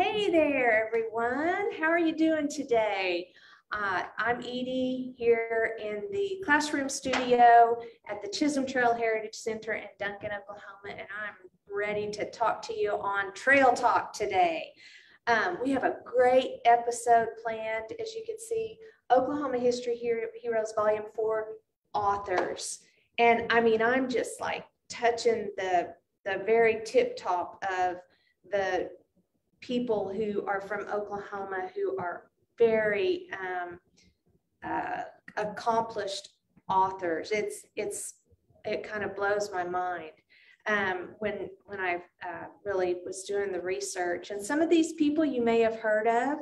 Hey there, everyone. How are you doing today? I'm Edie here in the classroom studio at the Chisholm Trail Heritage Center in Duncan, Oklahoma, and I'm ready to talk to you on Trail Talk today. We have a great episode planned, as you can see, Oklahoma History Heroes Volume 4 authors. And I mean, I'm just like touching the very tip top of the people who are from Oklahoma who are very accomplished authors. It kind of blows my mind when I really was doing the research. And some of these people you may have heard of.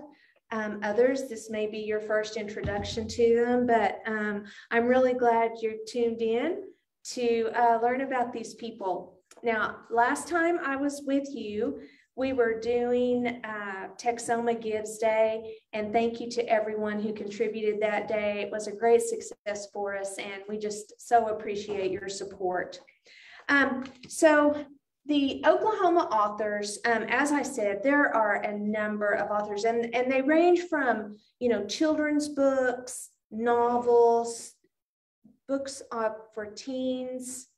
Others, this may be your first introduction to them, but I'm really glad you're tuned in to learn about these people. Now, last time I was with you, we were doing Texoma Gives Day, and thank you to everyone who contributed that day. It was a great success for us, and we just so appreciate your support. So the Oklahoma authors, as I said, there are a number of authors, and they range from, children's books, novels, books for teens.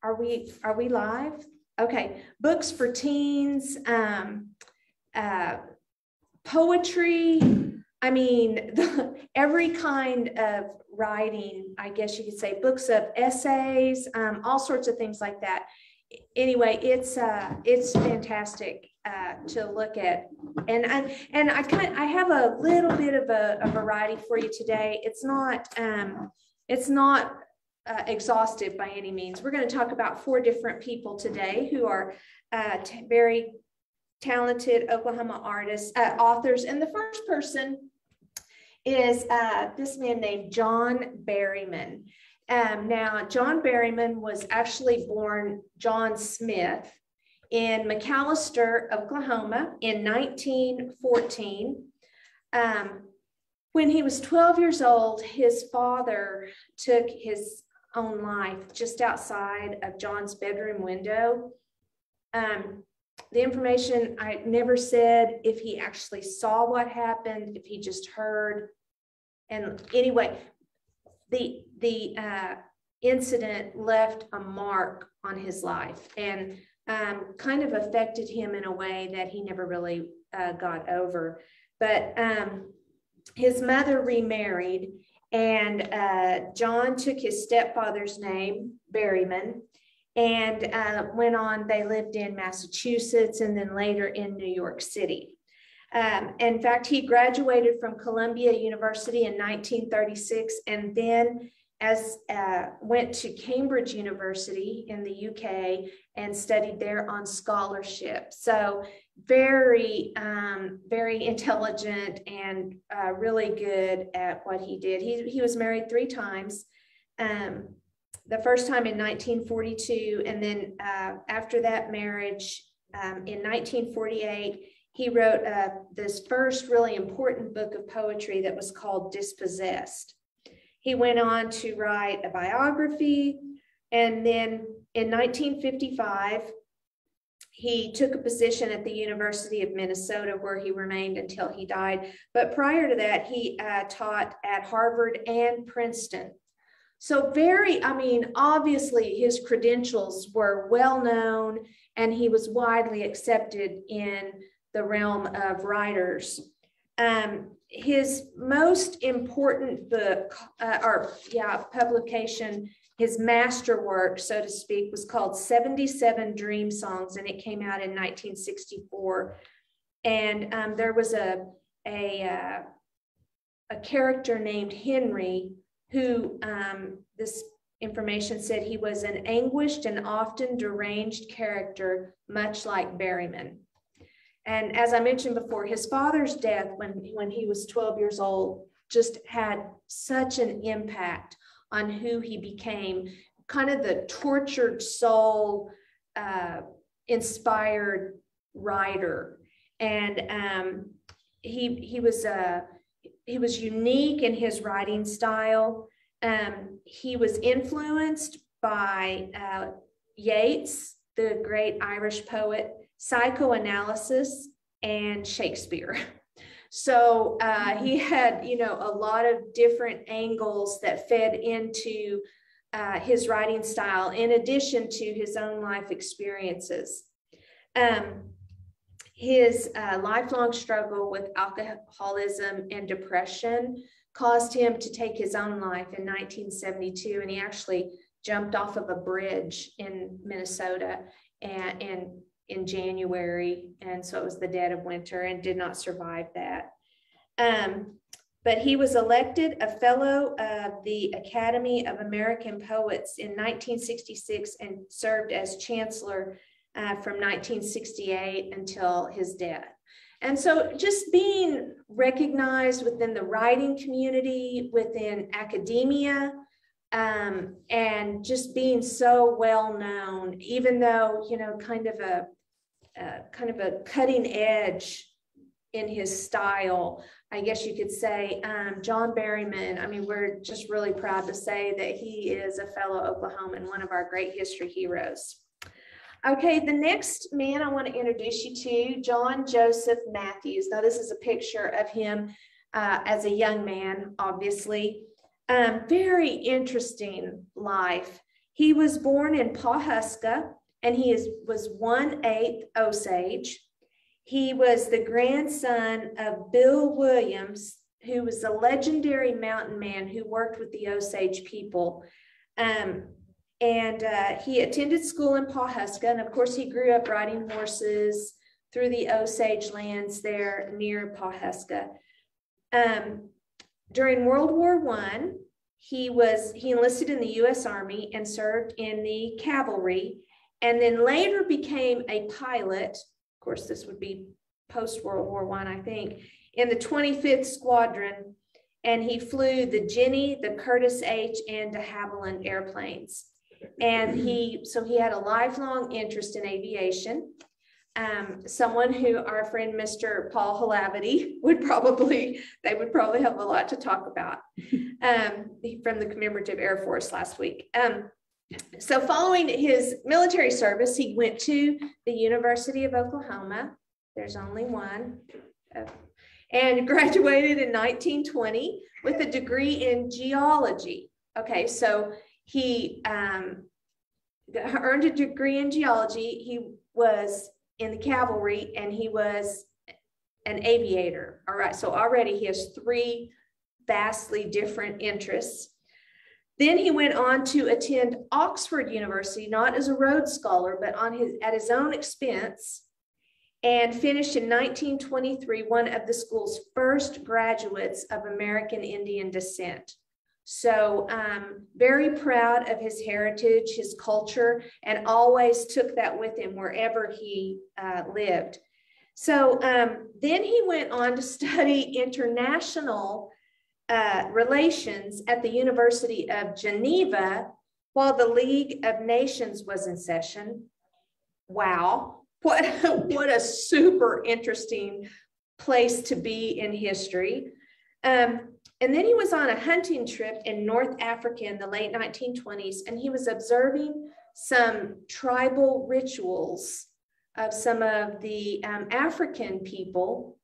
Are we live? Okay, books for teens, poetry. I mean, every kind of writing, I guess you could say, books of essays, all sorts of things like that. Anyway, it's fantastic to look at, and I have a little bit of a variety for you today. It's not exhaustive by any means. We're going to talk about 4 different people today who are very talented Oklahoma authors. And the first person is this man named John Berryman. Now, John Berryman was actually born John Smith in McAlester, Oklahoma in 1914. When he was 12 years old, his father took his own life just outside of John's bedroom window. The information, I never said if he actually saw what happened, if he just heard. And anyway, the incident left a mark on his life and kind of affected him in a way that he never really got over. But his mother remarried, and John took his stepfather's name, Berryman, and went on. They lived in Massachusetts and then later in New York City. In fact, he graduated from Columbia University in 1936 and then went to Cambridge University in the UK and studied there on scholarship. So very, very intelligent and really good at what he did. He was married 3 times. The first time in 1942, and then after that marriage, in 1948, he wrote this first really important book of poetry that was called Dispossessed. He went on to write a biography, and then in 1955, he took a position at the University of Minnesota where he remained until he died. But prior to that, he taught at Harvard and Princeton. So obviously his credentials were well known, and he was widely accepted in the realm of writers. His most important book, publication, his masterwork, so to speak, was called 77 Dream Songs, and it came out in 1964. And there was a character named Henry who, this information said, he was an anguished and often deranged character, much like Berryman. And as I mentioned before, his father's death when he was 12 years old just had such an impact on who he became, kind of the tortured soul, inspired writer. And he was unique in his writing style. He was influenced by Yeats, the great Irish poet, psychoanalysis, and Shakespeare. So he had, you know, a lot of different angles that fed into his writing style, in addition to his own life experiences. His lifelong struggle with alcoholism and depression caused him to take his own life in 1972, and he actually jumped off of a bridge in Minnesota and in January, and so it was the dead of winter, and did not survive that. But he was elected a fellow of the Academy of American Poets in 1966 and served as chancellor from 1968 until his death. And so just being recognized within the writing community, within academia, and just being so well known, even though, you know, kind of a cutting edge in his style, I guess you could say. John Berryman, I mean, we're just really proud to say that he is a fellow Oklahoman, one of our great history heroes. Okay, the next man I want to introduce you to, John Joseph Matthews. Now, this is a picture of him as a young man, obviously. Very interesting life. He was born in Pawhuska, and he was 1/8 Osage. He was the grandson of Bill Williams, who was a legendary mountain man who worked with the Osage people. He attended school in Pawhuska, and of course he grew up riding horses through the Osage lands there near Pawhuska. During World War I, he enlisted in the U.S. Army and served in the cavalry, and then later became a pilot. Of course, this would be post-World War I, I think, in the 25th Squadron, and he flew the Jenny, the Curtis H, and de Havilland airplanes. And he had a lifelong interest in aviation. Someone who our friend Mr. Paul Halavity would probably have a lot to talk about from the Commemorative Air Force last week. So following his military service, he went to the University of Oklahoma. There's only one. And graduated in 1920 with a degree in geology. Okay, so he earned a degree in geology. He was in the cavalry, and he was an aviator. All right, so already he has 3 vastly different interests. Then he went on to attend Oxford University, not as a Rhodes Scholar, but at his own expense, and finished in 1923 one of the school's first graduates of American Indian descent. So very proud of his heritage, his culture, and always took that with him wherever he lived. So then he went on to study international relations at the University of Geneva while the League of Nations was in session. Wow, what a super interesting place to be in history. And then he was on a hunting trip in North Africa in the late 1920s, and he was observing some tribal rituals of some of the African people,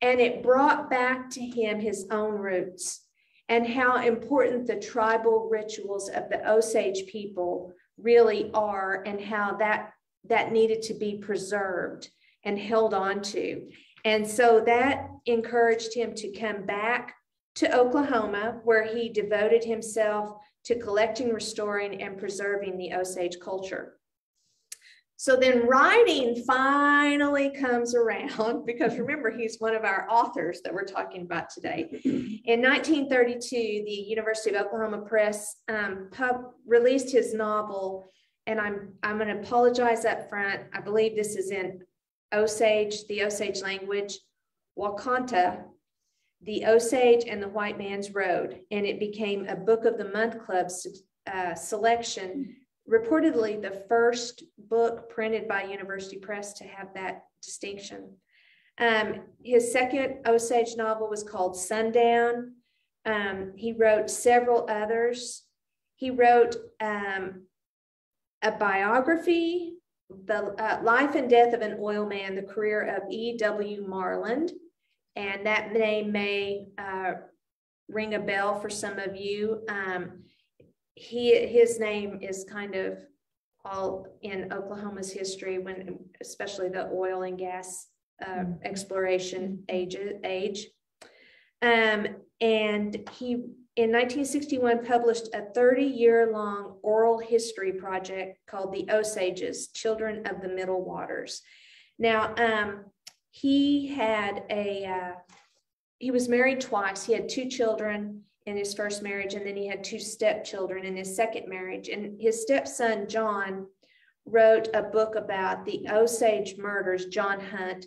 and it brought back to him his own roots and how important the tribal rituals of the Osage people really are, and how that needed to be preserved and held on to. And so that encouraged him to come back to Oklahoma, where he devoted himself to collecting, restoring, and preserving the Osage culture. So then writing finally comes around, because remember, he's one of our authors that we're talking about today. In 1932, the University of Oklahoma Press released his novel, and I'm going to apologize up front. I believe this is in Osage, the Osage language, Wakanta, the Osage and the White Man's Road, and it became a Book of the Month Club selection, reportedly the first book printed by University Press to have that distinction. His second Osage novel was called Sundown. He wrote several others. He wrote a biography, The Life and Death of an Oil Man, the career of E.W. Marland. And that name may ring a bell for some of you. His name is kind of all in Oklahoma's history, especially the oil and gas exploration age. And he, in 1961, published a 30-year-long oral history project called The Osages, Children of the Middle Waters. Now, he was married twice. He had 2 children in his first marriage, and then he had 2 stepchildren in his second marriage. And his stepson, John, wrote a book about the Osage murders, John Hunt,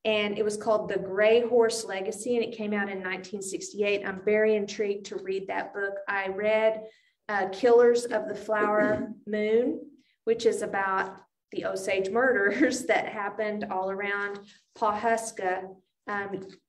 and it was called The Gray Horse Legacy, and it came out in 1968. I'm very intrigued to read that book. I read Killers of the Flower Moon, which is about the Osage murders that happened all around Pawhuska.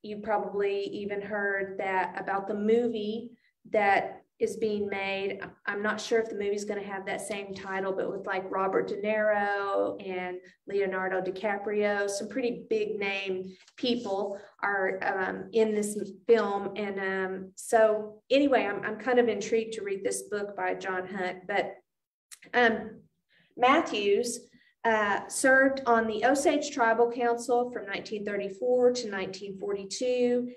You probably even heard that about the movie that is being made. I'm not sure if the movie's going to have that same title, but with like Robert De Niro and Leonardo DiCaprio, some pretty big name people are in this film. And so anyway, I'm kind of intrigued to read this book by John Hunt. But Matthews served on the Osage Tribal Council from 1934 to 1942,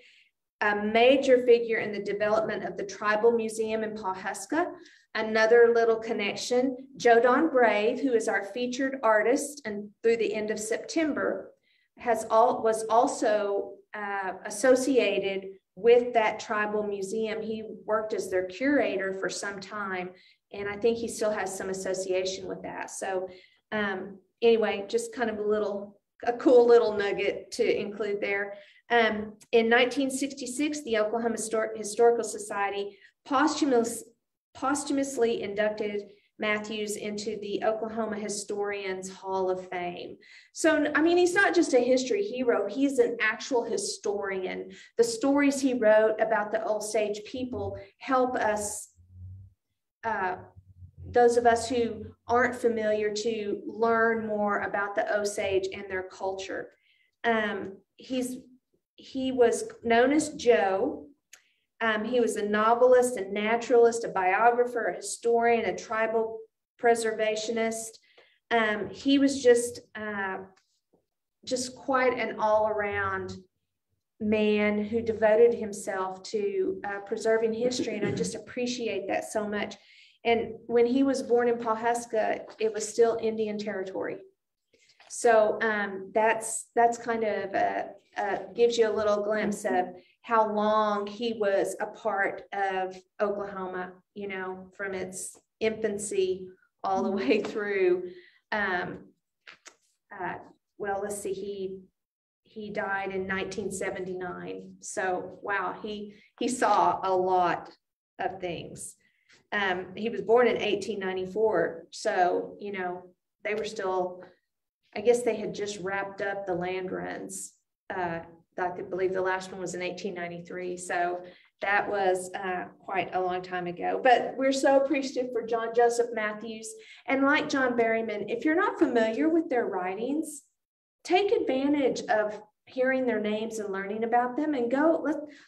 a major figure in the development of the Tribal Museum in Pawhuska. Another little connection, Joe Don Brave, who is our featured artist and through the end of September, was also associated with that tribal museum. He worked as their curator for some time, and I think he still has some association with that. So anyway, just kind of a cool little nugget to include there. In 1966, the Oklahoma Historical Society posthumously inducted Matthews into the Oklahoma Historians Hall of Fame. So, I mean, he's not just a history hero, he's an actual historian. The stories he wrote about the Osage people help us, those of us who aren't familiar, to learn more about the Osage and their culture. He was known as Joe. He was a novelist, a naturalist, a biographer, a historian, a tribal preservationist. He was just quite an all-around man who devoted himself to preserving history, and I just appreciate that so much. And when he was born in Pawhuska, it was still Indian territory. So that's kind of gives you a little glimpse of how long he was a part of Oklahoma, you know, from its infancy all the way through. Well, let's see, he died in 1979. So, wow, he saw a lot of things. He was born in 1894. So, you know, they were still, I guess they had just wrapped up the land runs. I believe the last one was in 1893. So that was quite a long time ago. But we're so appreciative for John Joseph Matthews. And like John Berryman, if you're not familiar with their writings, take advantage of hearing their names and learning about them, and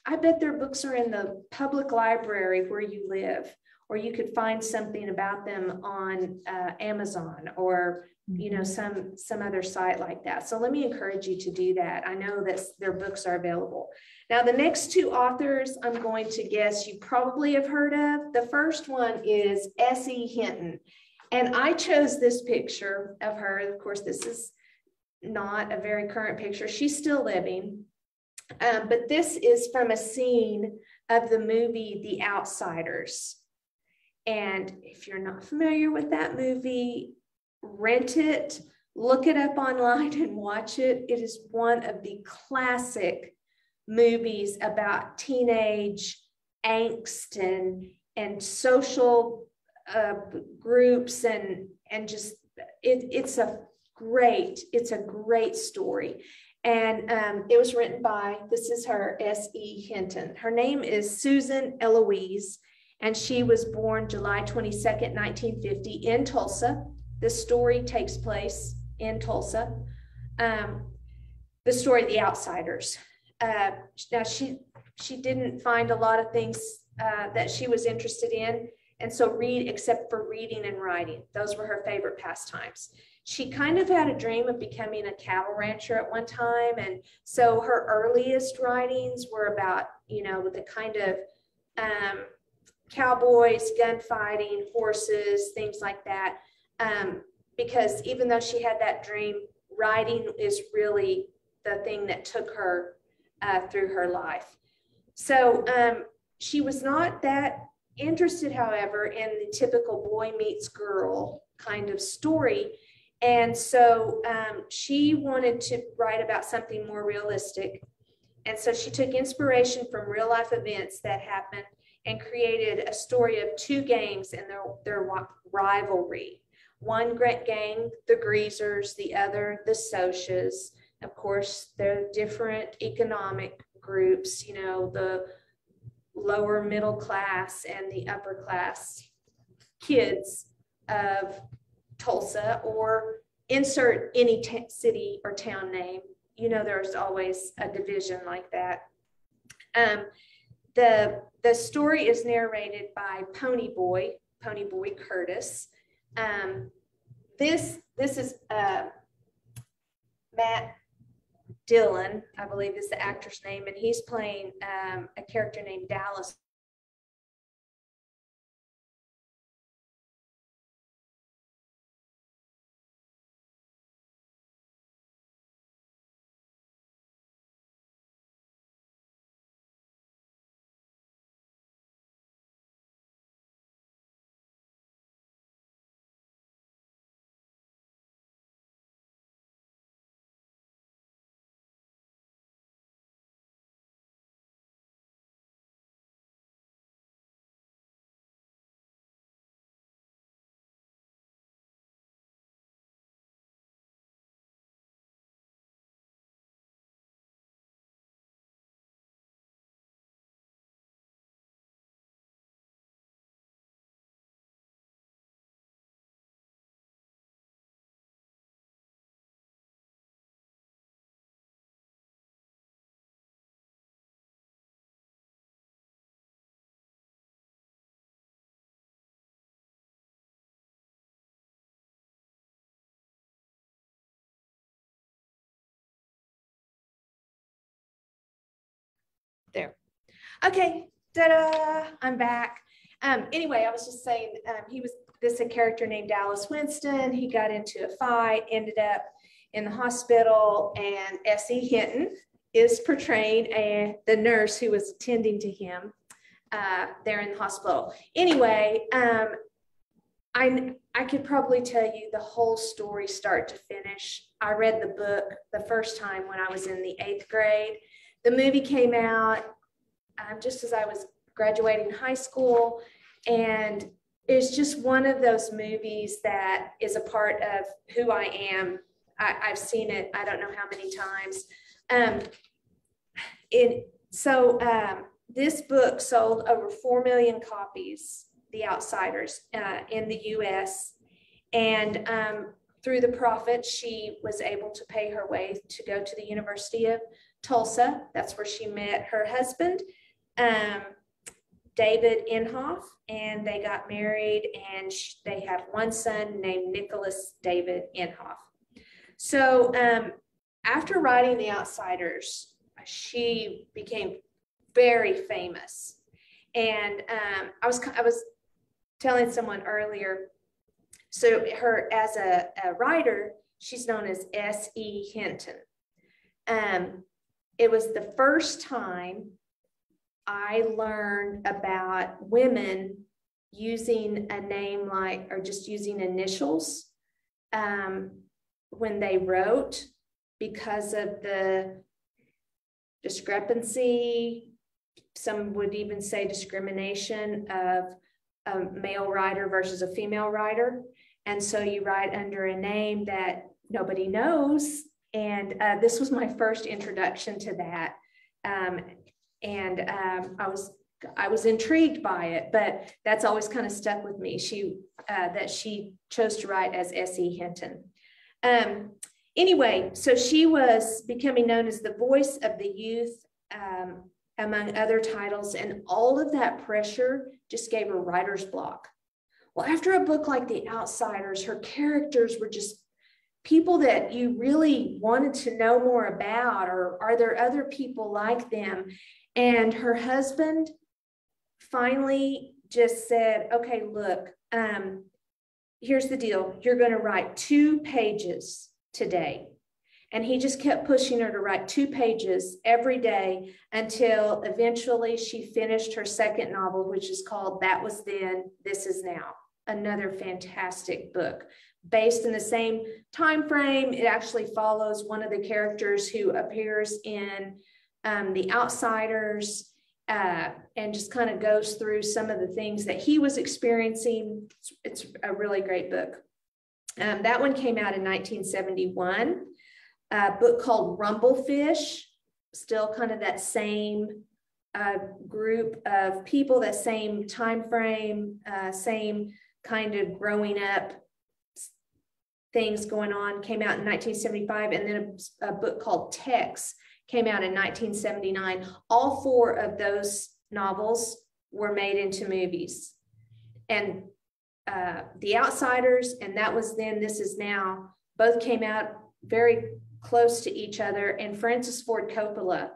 I bet their books are in the public library where you live, or you could find something about them on Amazon or, you know, some other site like that. So let me encourage you to do that. I know that their books are available. Now, the next 2 authors I'm going to guess you probably have heard of. The first one is S.E. Hinton. And I chose this picture of her. Of course, this is not a very current picture. She's still living. But this is from a scene of the movie The Outsiders. And if you're not familiar with that movie, rent it, look it up online and watch it. It is one of the classic movies about teenage angst and social groups and just it's a great story. And it was written by, this is her, S.E. Hinton. Her name is Susan Eloise, and she was born July 22nd, 1950 in Tulsa. This story takes place in Tulsa. The story, The Outsiders. Now she didn't find a lot of things that she was interested in. And so except for reading and writing, those were her favorite pastimes. She kind of had a dream of becoming a cattle rancher at one time. And so her earliest writings were about, the kind of cowboys, gunfighting, horses, things like that. Because even though she had that dream, writing is really the thing that took her through her life. So she was not that interested, however, in the typical boy meets girl kind of story. And so she wanted to write about something more realistic. And so she took inspiration from real life events that happened and created a story of two gangs and their rivalry. One great gang, the Greasers, the other, the Socias. Of course, they're different economic groups, the lower middle class and the upper class kids of Tulsa, or insert any city or town name. There's always a division like that. The story is narrated by Ponyboy Curtis. This is Matt Dillon, I believe is the actor's name, and he's playing a character named Dallas. There. Okay, ta-da, I'm back. Anyway, I was just saying, a character named Dallas Winston. He got into a fight, ended up in the hospital, and S.E. Hinton is portraying the nurse who was attending to him there in the hospital. Anyway, I could probably tell you the whole story start to finish. I read the book the first time when I was in the 8th grade. The movie came out just as I was graduating high school, and it's just one of those movies that is a part of who I am. I've seen it, I don't know how many times. This book sold over 4 million copies, The Outsiders, in the US. And through the profits, she was able to pay her way to go to the University of Tulsa. That's where she met her husband, David Inhofe, and they got married, and they have one son named Nicholas David Inhofe. So after writing The Outsiders, she became very famous. And I was telling someone earlier, so her as a writer, she's known as S.E. Hinton. It was the first time I learned about women using a name or just using initials when they wrote, because of the discrepancy, some would even say discrimination, of a male writer versus a female writer. And so you write under a name that nobody knows. And this was my first introduction to that. I was intrigued by it, but that's always kind of stuck with me. That she chose to write as S.E. Hinton. Anyway, so she was becoming known as the voice of the youth, among other titles, and all of that pressure just gave her writer's block. Well, after a book like The Outsiders, her characters were just people that you really wanted to know more about, or are there other people like them? And her husband finally just said, okay, look, here's the deal. You're going to write 2 pages today. And he just kept pushing her to write 2 pages every day until eventually she finished her second novel, which is called That Was Then, This Is Now. Another fantastic book based in the same time frame. It actually follows one of the characters who appears in The Outsiders, and just kind of goes through some of the things that he was experiencing. It's a really great book. That one came out in 1971. A book called Rumblefish, still kind of that same group of people, that same time frame, same kind of growing up things going on, came out in 1975. And then a book called Tex came out in 1979. All 4 of those novels were made into movies. And The Outsiders and That Was Then, This Is Now both came out very close to each other. And Francis Ford Coppola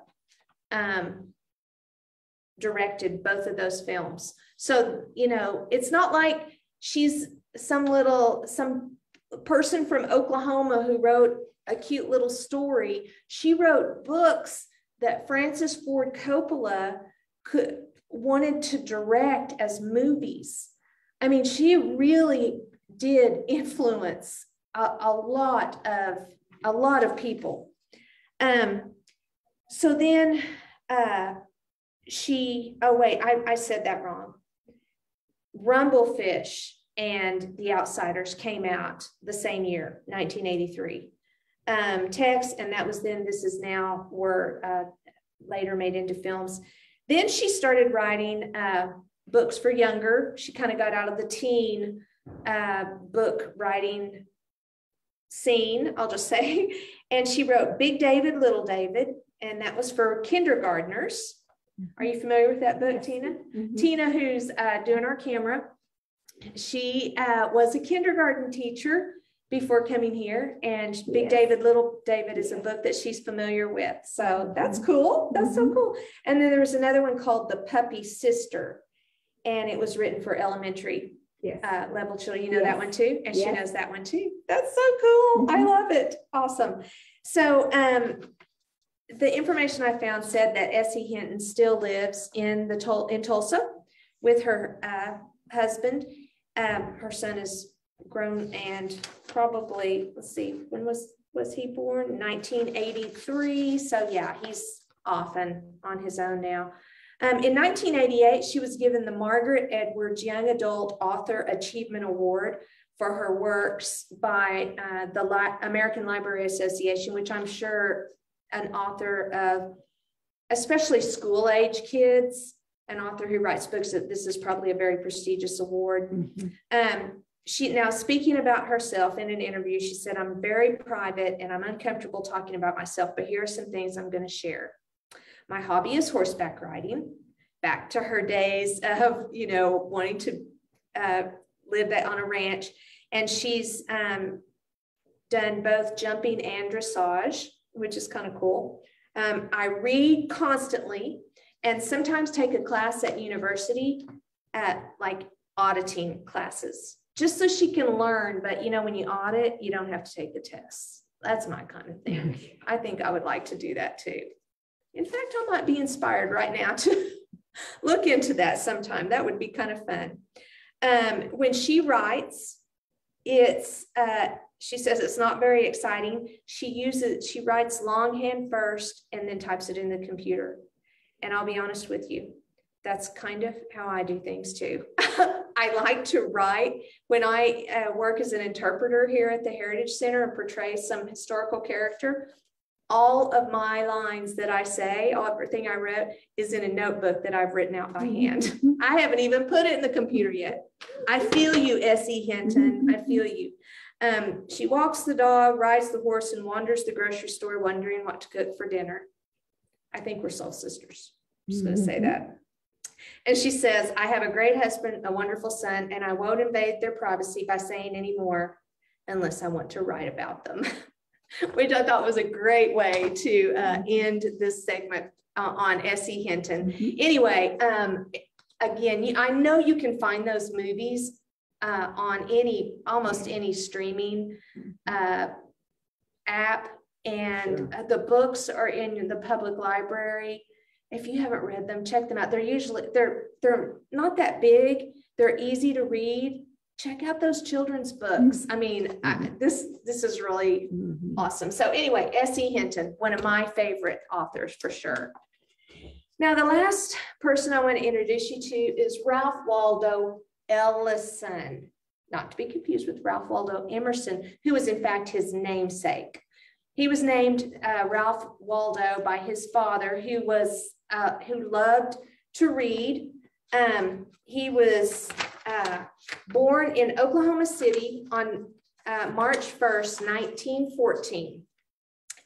directed both of those films. So, you know, it's not like she's some person from Oklahoma who wrote a cute little story. She wrote books that Francis Ford Coppola wanted to direct as movies. I mean, she really did influence a lot of people. So then I said that wrong. Rumblefish and The Outsiders came out the same year, 1983. Tex and That Was Then, This Is Now were later made into films. Then she started writing books for younger. She kind of got out of the teen book writing scene, I'll just say. And she wrote Big David, Little David, and that was for kindergartners. Are you familiar with that book, yes. Tina? Mm-hmm. Tina, who's doing our camera, she was a kindergarten teacher before coming here, and Big yes. David, Little David is a book that she's familiar with. So that's cool. That's so cool. And then there was another one called The Puppy Sister, and it was written for elementary yes. Level children. You know yes. that one too? And yes. she knows that one too. That's so cool. I love it. Awesome. So the information I found said that S.E. Hinton still lives in Tulsa with her husband. Her son is grown and probably, let's see, when was he born? 1983. So yeah, he's off and on his own now. In 1988, she was given the Margaret Edwards Young Adult Author Achievement Award for her works by the American Library Association, which I'm sure an author of, especially school-age kids, an author who writes books, that this is probably a very prestigious award. Mm-hmm. She now, speaking about herself in an interview, she said, "I'm very private and I'm uncomfortable talking about myself, but here are some things I'm going to share. My hobby is horseback riding," back to her days of, wanting to live on a ranch. And she's done both jumping and dressage, which is kind of cool. I read constantly and sometimes take a class at university like auditing classes, just so she can learn. But, when you audit, you don't have to take the tests. That's my kind of thing. I think I would like to do that too. In fact, I might be inspired right now to look into that sometime. That would be kind of fun. When she writes, she says it's not very exciting. She writes longhand first and then types it in the computer. And I'll be honest with you, that's kind of how I do things too. I like to write. When I work as an interpreter here at the Heritage Center and portray some historical character, all of my lines that I say, everything I wrote, is in a notebook that I've written out by hand. I haven't even put it in the computer yet. I feel you, S.E. Hinton. I feel you. She walks the dog, rides the horse, and wanders the grocery store wondering what to cook for dinner. I think we're soul sisters. I'm just going to say that. And she says, I have a great husband, a wonderful son, and I won't invade their privacy by saying any more unless I want to write about them, which I thought was a great way to end this segment on S.E. Hinton. Anyway, again, I know you can find those movies on almost any streaming app, and the books are in the public library. If you haven't read them, check them out. They're not that big. They're easy to read. Check out those children's books. I mean, this is really awesome. So anyway, S.E. Hinton, one of my favorite authors for sure. Now, the last person I want to introduce you to is Ralph Waldo Ellison, not to be confused with Ralph Waldo Emerson, who was in fact his namesake. He was named Ralph Waldo by his father, who loved to read. He was born in Oklahoma City on March 1st, 1914.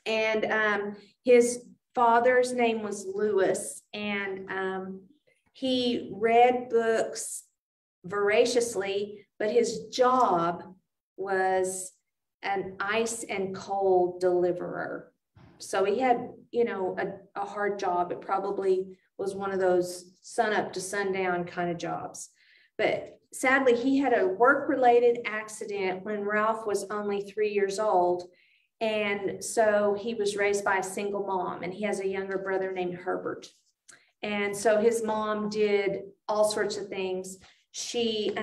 And his father's name was Lewis, and he read books voraciously, but his job was an ice and coal deliverer. So he had, a hard job. It probably was one of those sun up to sundown kind of jobs. But sadly, he had a work-related accident when Ralph was only 3 years old. And so he was raised by a single mom, and he has a younger brother named Herbert. And so his mom did all sorts of things. She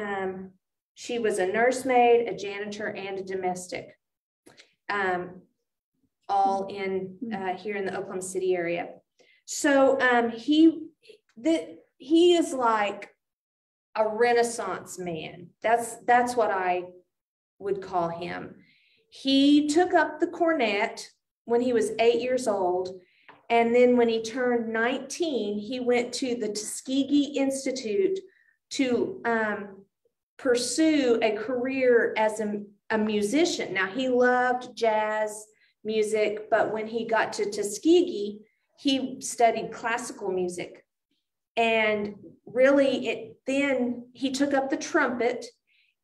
was a nursemaid, a janitor, and a domestic, all in here in the Oklahoma City area. So he is like a Renaissance man. That's what I would call him. He took up the cornet when he was 8 years old. And then when he turned 19, he went to the Tuskegee Institute to pursue a career as a musician. Now, he loved jazz music, but when he got to Tuskegee, he studied classical music. And really, then he took up the trumpet,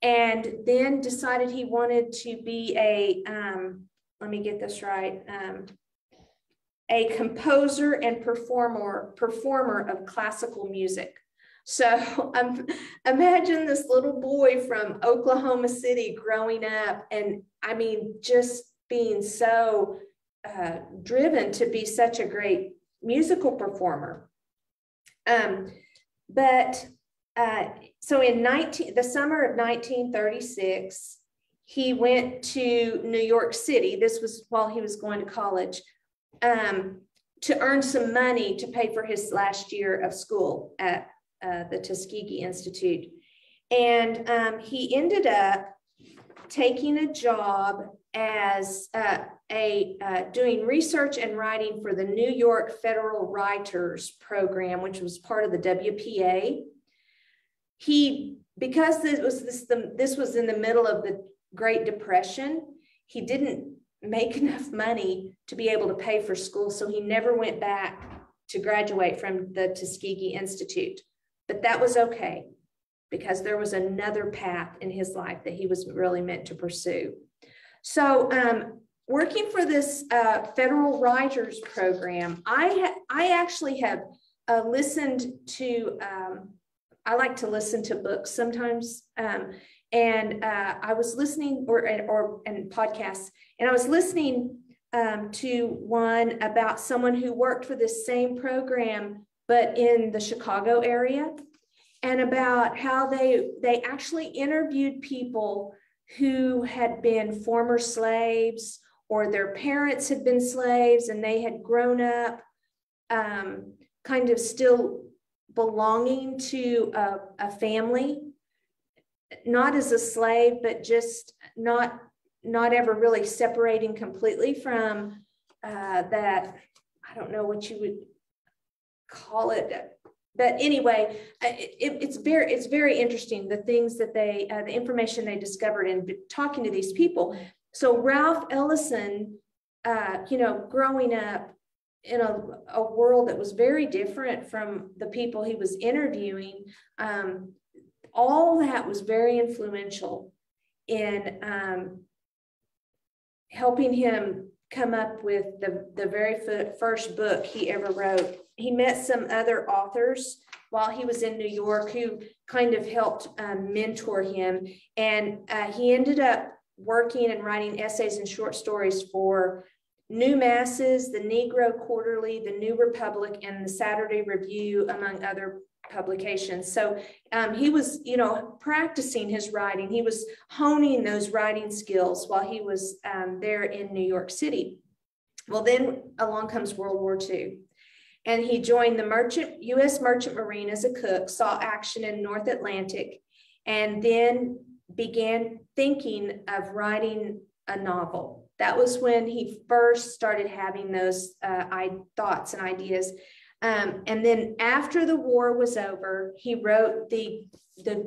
and then decided he wanted to be let me get this right, a composer and performer of classical music. So imagine this little boy from Oklahoma City growing up, and I mean, just being so driven to be such a great musical performer. So in the summer of 1936, he went to New York City. This was while he was going to college, to earn some money to pay for his last year of school at the Tuskegee Institute. And he ended up taking a job as doing research and writing for the New York Federal Writers Program, which was part of the WPA. Because this was in the middle of the Great Depression, he didn't make enough money to be able to pay for school, so he never went back to graduate from the Tuskegee Institute. But that was okay, because there was another path in his life that he was really meant to pursue. So working for this Federal Writers Program, I actually have listened to, I like to listen to books sometimes, and I was listening, and podcasts, and I was listening to one about someone who worked for this same program, but in the Chicago area, and about how they actually interviewed people who had been former slaves, or their parents had been slaves, and they had grown up kind of still belonging to a family, not as a slave, but just not ever really separating completely from that. I don't know what you would call it, But anyway, it's very interesting, the things that the information they discovered in talking to these people. So Ralph Ellison, growing up in a world that was very different from the people he was interviewing, all that was very influential in helping him come up with the very first book he ever wrote. He met some other authors while he was in New York who kind of helped mentor him. And he ended up working and writing essays and short stories for New Masses, the Negro Quarterly, the New Republic, and the Saturday Review, among other publications. So he was, practicing his writing. He was honing those writing skills while he was there in New York City. Well, then along comes World War II. And he joined the U.S. Merchant Marine as a cook, saw action in North Atlantic, and then began thinking of writing a novel. That was when he first started having those thoughts and ideas. And then after the war was over, he wrote the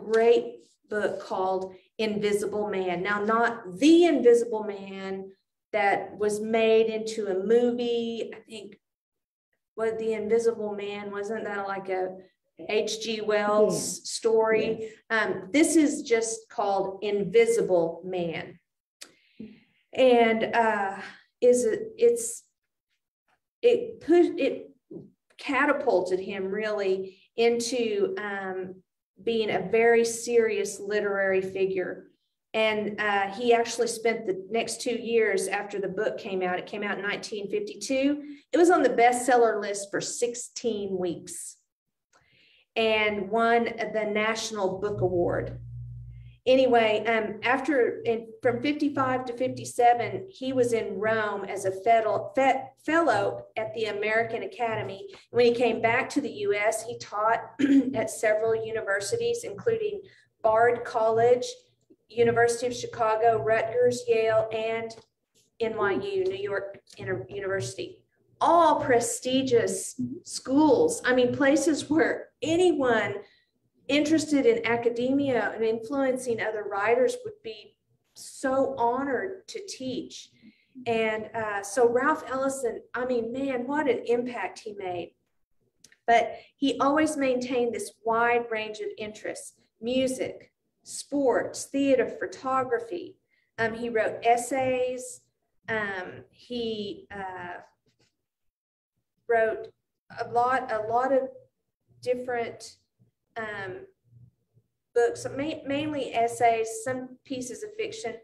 great book called Invisible Man. Now, not The Invisible Man that was made into a movie. I think what The Invisible Man, wasn't that like a H.G. Wells story? Yes. This is just called Invisible Man. And it catapulted him really into being a very serious literary figure. And he actually spent the next 2 years after the book came out. It came out in 1952. It was on the bestseller list for 16 weeks and won the National Book Award. Anyway, from 55 to 57, he was in Rome as a fellow at the American Academy. When he came back to the U.S., he taught at several universities, including Bard College, University of Chicago, Rutgers, Yale, and NYU, New York University. All prestigious schools. I mean, places where anyone interested in academia and influencing other writers would be so honored to teach. And so Ralph Ellison, I mean, man, what an impact he made. But he always maintained this wide range of interests: music, sports, theater, photography. He wrote essays. He wrote a lot of different books, mainly essays, some pieces of fiction.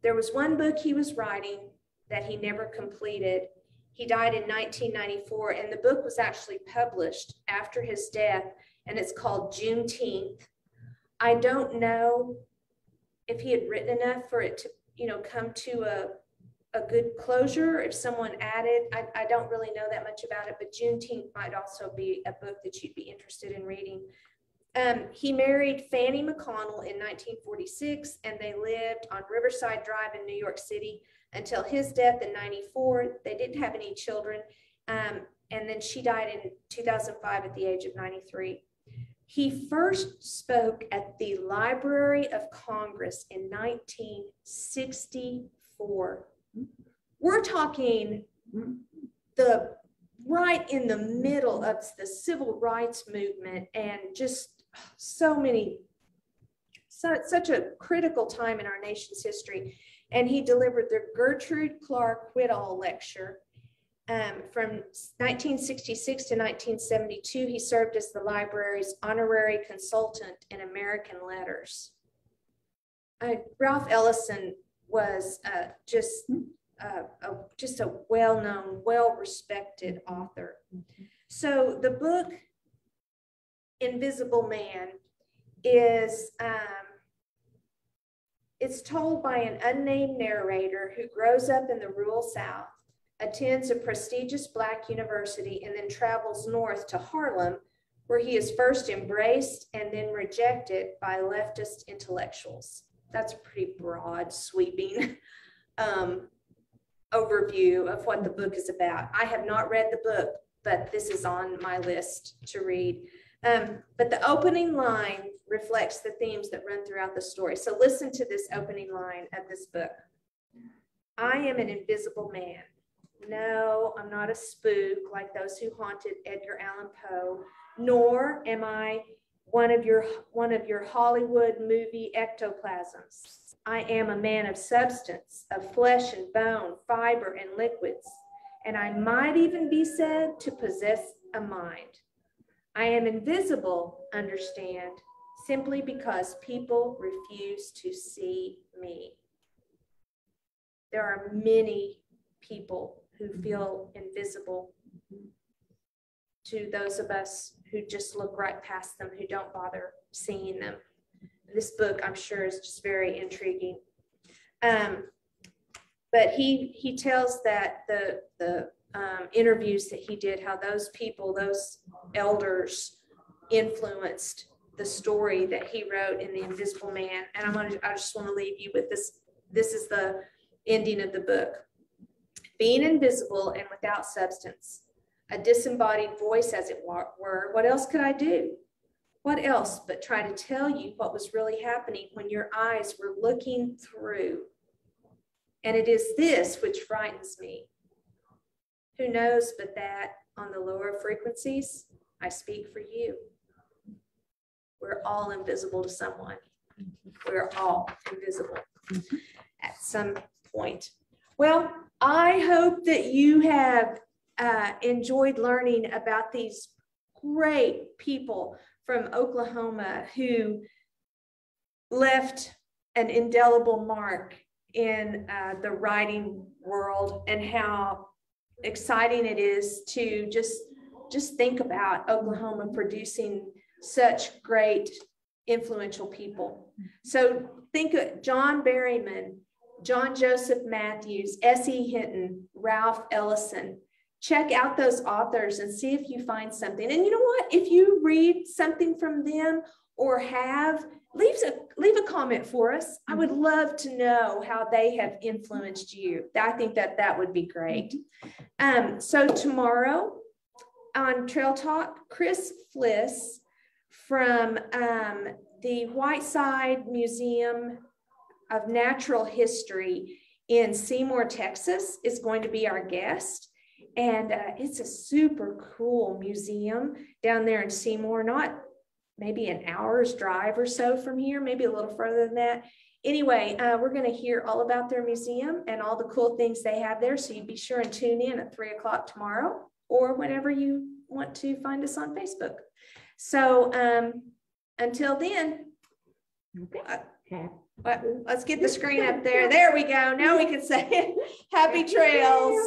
There was one book he was writing that he never completed. He died in 1994, and the book was actually published after his death, and it's called Juneteenth. I don't know if he had written enough for it to, come to a good closure. If someone added, I don't really know that much about it, but Juneteenth might also be a book that you'd be interested in reading. He married Fannie McConnell in 1946, and they lived on Riverside Drive in New York City until his death in 94. They didn't have any children, and then she died in 2005 at the age of 93. He first spoke at the Library of Congress in 1964. We're talking right in the middle of the civil rights movement, and just such a critical time in our nation's history. And he delivered the Gertrude Clark Whitall Lecture. From 1966 to 1972, he served as the library's honorary consultant in American letters. Ralph Ellison was just a well-known, well-respected author. So the book Invisible Man is it's told by an unnamed narrator who grows up in the rural South, attends a prestigious Black university, and then travels north to Harlem, where he is first embraced and then rejected by leftist intellectuals. That's a pretty broad, sweeping overview of what the book is about. I have not read the book, but this is on my list to read. But the opening line reflects the themes that run throughout the story. So listen to this opening line of this book. I am an invisible man. No, I'm not a spook like those who haunted Edgar Allan Poe, nor am I one of your Hollywood movie ectoplasms. I am a man of substance, of flesh and bone, fiber and liquids, and I might even be said to possess a mind. I am invisible, understand, simply because people refuse to see me. There are many people who feel invisible to those of us who just look right past them, who don't bother seeing them. This book, I'm sure, is just very intriguing. But he tells that the interviews that he did, how those people, those elders, influenced the story that he wrote in The Invisible Man. And I just want to leave you with this. This is the ending of the book. Being invisible and without substance, a disembodied voice, as it were, what else could I do? What else but try to tell you what was really happening when your eyes were looking through? And it is this which frightens me. Who knows but that on the lower frequencies, I speak for you. We're all invisible to someone. We're all invisible at some point. Well, I hope that you have enjoyed learning about these great people from Oklahoma who left an indelible mark in the writing world, and how exciting it is to just think about Oklahoma producing such great influential people. So think of John Berryman, John Joseph Matthews, S.E. Hinton, Ralph Ellison. Check out those authors and see if you find something. And you know what? If you read something from them or leave a comment for us. I would love to know how they have influenced you. I think that would be great. So tomorrow on Trail Talk, Chris Fliss from the Whiteside Museum of Natural History in Seymour, Texas, is going to be our guest. And it's a super cool museum down there in Seymour, not maybe an hour's drive or so from here, maybe a little further than that. Anyway, we're going to hear all about their museum and all the cool things they have there. So you be sure and tune in at 3 o'clock tomorrow, or whenever you want to find us on Facebook. So until then, let's get the screen up there. There we go. Now we can say happy trails.